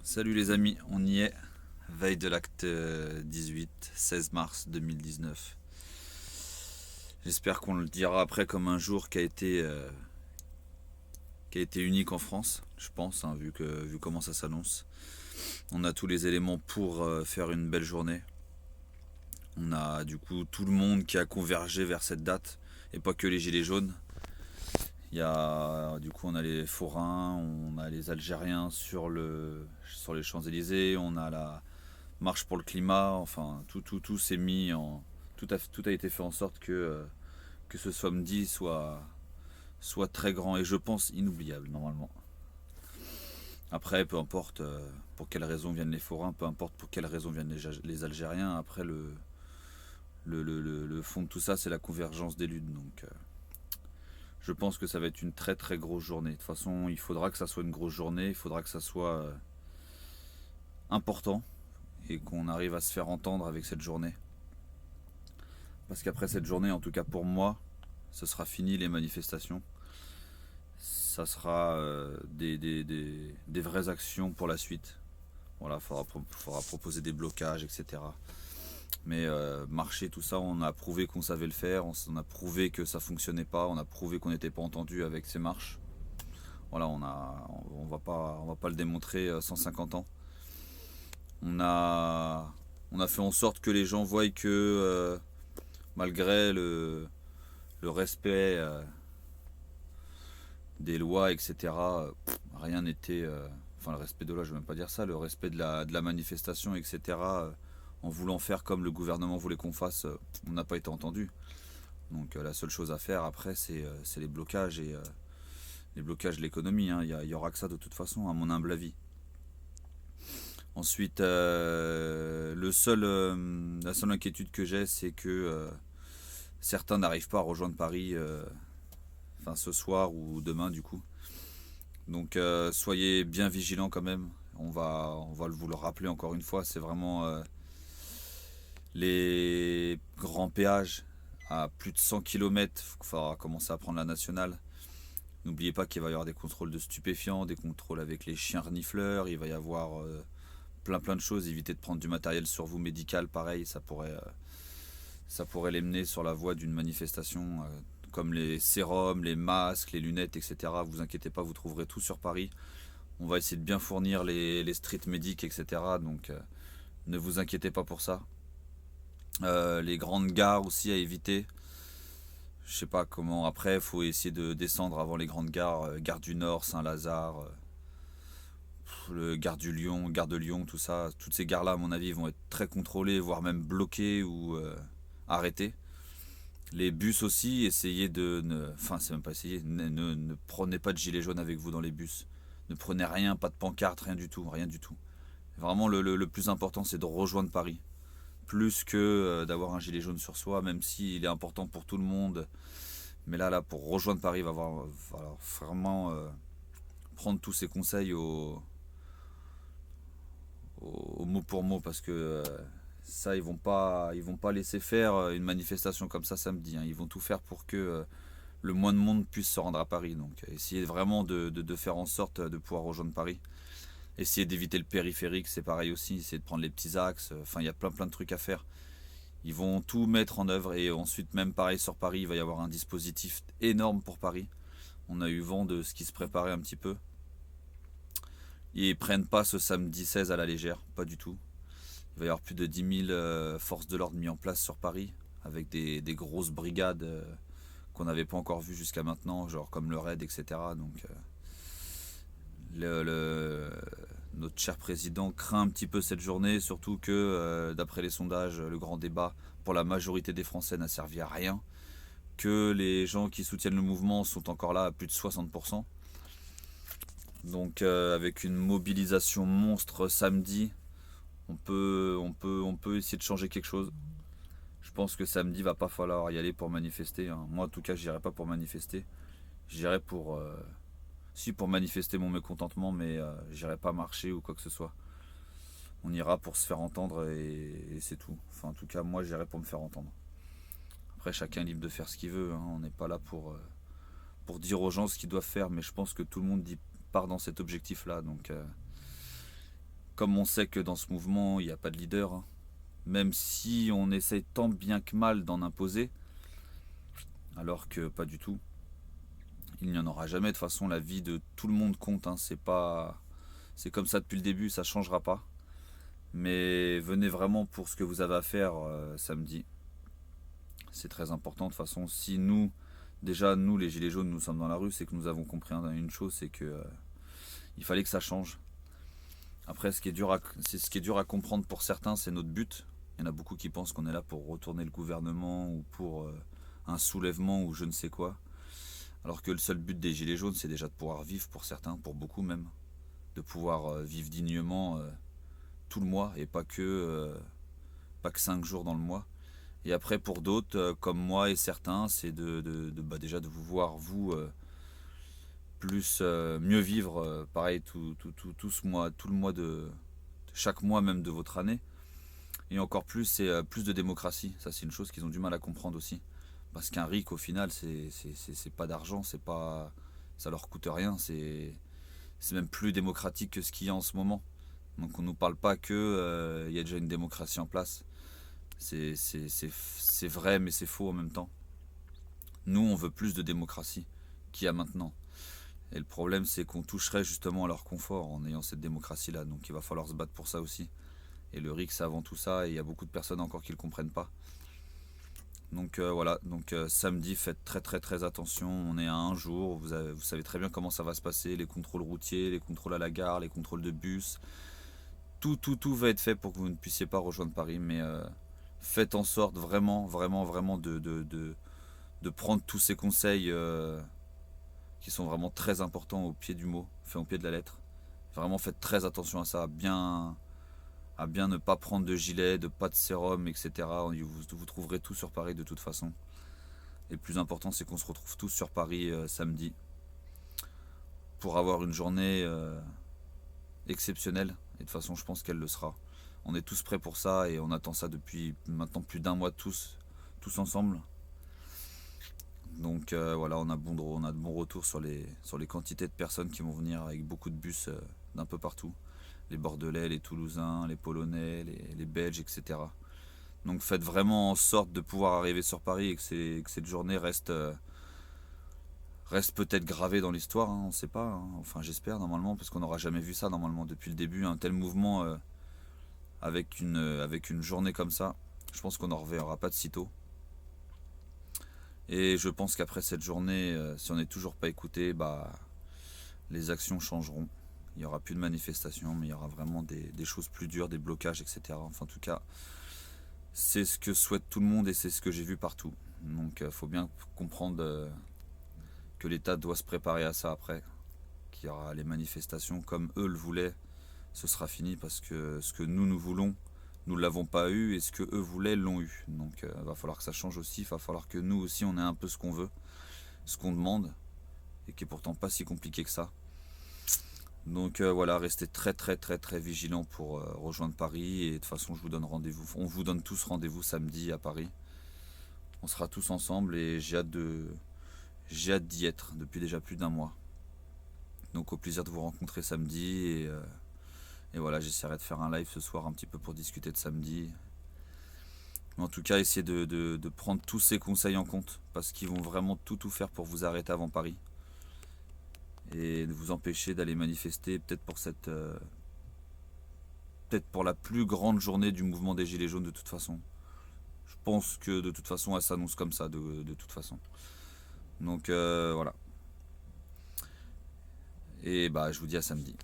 Salut les amis, on y est. Veille de l'acte 18, 16 mars 2019. J'espère qu'on le dira après comme un jour qui a été unique en France, je pense, hein, vu comment ça s'annonce. On a tous les éléments pour faire une belle journée. On a du coup tout le monde qui a convergé vers cette date, et pas que les gilets jaunes. Du coup, on a les forains, on a les Algériens sur les Champs-Élysées, on a la marche pour le climat, enfin tout s'est mis en. Tout a été fait en sorte que ce samedi soit très grand et je pense inoubliable normalement. Après, peu importe pour quelle raison viennent les forains, peu importe pour quelle raison viennent les Algériens, après le fond de tout ça c'est la convergence des luttes. Donc je pense que ça va être une très très grosse journée. De toute façon, il faudra que ça soit une grosse journée, il faudra que ça soit important et qu'on arrive à se faire entendre avec cette journée. Parce qu'après cette journée, en tout cas pour moi, ce sera fini les manifestations. Ça sera des vraies actions pour la suite. Voilà, faudra proposer des blocages, etc. Mais marcher, tout ça, on a prouvé qu'on savait le faire, on a prouvé que ça fonctionnait pas, on a prouvé qu'on n'était pas entendu avec ces marches. Voilà, on va pas le démontrer 150 ans. On a, on a fait en sorte que les gens voient que malgré le respect des lois, etc., rien n'était. Enfin, le respect de loi, je ne veux même pas dire ça, le respect de la manifestation, etc., en voulant faire comme le gouvernement voulait qu'on fasse, on n'a pas été entendu. Donc la seule chose à faire après, c'est les blocages et les blocages de l'économie. Hein. Il y aura que ça de toute façon, à mon humble avis. Ensuite, la seule inquiétude que j'ai, c'est que certains n'arrivent pas à rejoindre Paris, enfin ce soir ou demain du coup. Donc soyez bien vigilants quand même. On va vous le rappeler encore une fois, c'est vraiment les grands péages à plus de 100 km. Il faudra commencer à prendre la nationale. N'oubliez pas qu'il va y avoir des contrôles de stupéfiants, des contrôles avec les chiens renifleurs, il va y avoir plein de choses. Évitez de prendre du matériel sur vous médical, pareil, ça pourrait les mener sur la voie d'une manifestation, comme les sérums, les masques, les lunettes, etc. Vous inquiétez pas, vous trouverez tout sur Paris. On va essayer de bien fournir les street medics, etc. Donc ne vous inquiétez pas pour ça. Les grandes gares aussi à éviter. Je sais pas comment. Après, il faut essayer de descendre avant les grandes gares, gare du Nord, Saint-Lazare, le gare de Lyon, tout ça. Toutes ces gares-là, à mon avis, vont être très contrôlées, voire même bloquées ou arrêtées. Les bus aussi, essayez de ne. Enfin, c'est même pas essayer. Ne prenez pas de gilet jaune avec vous dans les bus. Ne prenez rien, pas de pancarte, rien du tout, rien du tout. Vraiment, le plus important, c'est de rejoindre Paris. Plus que d'avoir un gilet jaune sur soi, même s'il est important pour tout le monde. Mais là, pour rejoindre Paris, va vraiment prendre tous ces conseils au mot pour mot, parce que ça, ils vont pas laisser faire une manifestation comme ça samedi. Hein. Ils vont tout faire pour que le moins de monde puisse se rendre à Paris. Donc, essayez vraiment de faire en sorte de pouvoir rejoindre Paris. Essayez d'éviter le périphérique, c'est pareil aussi. Essayez de prendre les petits axes. Enfin, il y a plein de trucs à faire. Ils vont tout mettre en œuvre et ensuite, même pareil sur Paris, il va y avoir un dispositif énorme pour Paris. On a eu vent de ce qui se préparait un petit peu. Ils prennent pas ce samedi 16 à la légère, pas du tout. Il va y avoir plus de 10 000 forces de l'ordre mis en place sur Paris, avec des grosses brigades qu'on n'avait pas encore vues jusqu'à maintenant, genre comme le RAID, etc. Donc notre cher président craint un petit peu cette journée, surtout que d'après les sondages, le grand débat pour la majorité des Français n'a servi à rien, que les gens qui soutiennent le mouvement sont encore là à plus de 60%. Donc avec une mobilisation monstre samedi, on peut essayer de changer quelque chose. Je pense que samedi va pas falloir y aller pour manifester. Hein. Moi en tout cas j'irai pas pour manifester. J'irai pour manifester mon mécontentement, mais j'irai pas marcher ou quoi que ce soit. On ira pour se faire entendre et c'est tout. Enfin en tout cas moi j'irai pour me faire entendre. Après chacun est libre de faire ce qu'il veut. Hein. On n'est pas là pour dire aux gens ce qu'ils doivent faire, mais je pense que tout le monde part dans cet objectif là. Donc Comme on sait que dans ce mouvement, il n'y a pas de leader, hein, même si on essaye tant bien que mal d'en imposer, alors que pas du tout. Il n'y en aura jamais. De toute façon, la vie de tout le monde compte, hein. C'est comme ça depuis le début, ça changera pas. Mais venez vraiment pour ce que vous avez à faire samedi. C'est très important. De toute façon, si nous, déjà nous les gilets jaunes, nous sommes dans la rue, c'est que nous avons compris une chose, c'est que il fallait que ça change. Après, ce qui est dur à comprendre pour certains, c'est notre but. Il y en a beaucoup qui pensent qu'on est là pour retourner le gouvernement ou pour un soulèvement ou je ne sais quoi. Alors que le seul but des gilets jaunes, c'est déjà de pouvoir vivre pour certains, pour beaucoup même. De pouvoir vivre dignement tout le mois et pas que 5 jours dans le mois. Et après, pour d'autres, comme moi et certains, c'est déjà de vous voir, vous, mieux vivre, pareil, tout ce mois, tout le mois chaque mois même de votre année. Et encore plus, c'est plus de démocratie. Ça, c'est une chose qu'ils ont du mal à comprendre aussi. Parce qu'un RIC, au final, c'est pas d'argent, ça leur coûte rien. C'est même plus démocratique que ce qu'il y a en ce moment. Donc on nous parle pas que y a déjà une démocratie en place. C'est vrai, mais c'est faux en même temps. Nous, on veut plus de démocratie qu'il y a maintenant. Et le problème, c'est qu'on toucherait justement à leur confort en ayant cette démocratie-là. Donc il va falloir se battre pour ça aussi. Et le RIC, c'est avant tout ça, et il y a beaucoup de personnes encore qui ne le comprennent pas. Donc voilà, samedi, faites très très très attention. On est à un jour, vous savez très bien comment ça va se passer. Les contrôles routiers, les contrôles à la gare, les contrôles de bus. Tout va être fait pour que vous ne puissiez pas rejoindre Paris. Mais faites en sorte vraiment de prendre tous ces conseils qui sont vraiment très importants au pied du mot, fait au pied de la lettre. Vraiment faites très attention à ça, à bien ne pas prendre de gilet, de pas de sérum, etc. Vous trouverez tout sur Paris de toute façon. Et le plus important, c'est qu'on se retrouve tous sur Paris samedi pour avoir une journée exceptionnelle. Et de toute façon, je pense qu'elle le sera. On est tous prêts pour ça et on attend ça depuis maintenant plus d'un mois tous ensemble. Donc voilà, on a de bons retours sur les quantités de personnes qui vont venir avec beaucoup de bus d'un peu partout. Les Bordelais, les Toulousains, les Polonais, les Belges, etc. Donc faites vraiment en sorte de pouvoir arriver sur Paris et que cette journée reste peut-être gravée dans l'histoire, hein, on ne sait pas. Hein. Enfin j'espère normalement, parce qu'on n'aura jamais vu ça normalement depuis le début, un tel mouvement avec une journée comme ça. Je pense qu'on n'en reverra pas de sitôt. Et je pense qu'après cette journée, si on n'est toujours pas écouté, les actions changeront. Il n'y aura plus de manifestations, mais il y aura vraiment des choses plus dures, des blocages, etc. Enfin, en tout cas, c'est ce que souhaite tout le monde et c'est ce que j'ai vu partout. Donc, il faut bien comprendre que l'État doit se préparer à ça après. Qu'il y aura les manifestations comme eux le voulaient, ce sera fini parce que ce que nous voulons, nous ne l'avons pas eu et ce que eux voulaient l'ont eu. Donc il va falloir que ça change aussi, il va falloir que nous aussi on ait un peu ce qu'on veut, ce qu'on demande, et qui est pourtant pas si compliqué que ça. Donc voilà, restez très très très très vigilants pour rejoindre Paris et de toute façon je vous donne rendez-vous. On vous donne tous rendez-vous samedi à Paris. On sera tous ensemble et j'ai hâte d'y être depuis déjà plus d'un mois. Donc au plaisir de vous rencontrer samedi et voilà, j'essaierai de faire un live ce soir un petit peu pour discuter de samedi. Mais en tout cas, essayez de prendre tous ces conseils en compte parce qu'ils vont vraiment tout faire pour vous arrêter avant Paris et de vous empêcher d'aller manifester peut-être peut-être pour la plus grande journée du mouvement des Gilets jaunes de toute façon. Je pense que de toute façon elle s'annonce comme ça de toute façon. Donc voilà. Et je vous dis à samedi.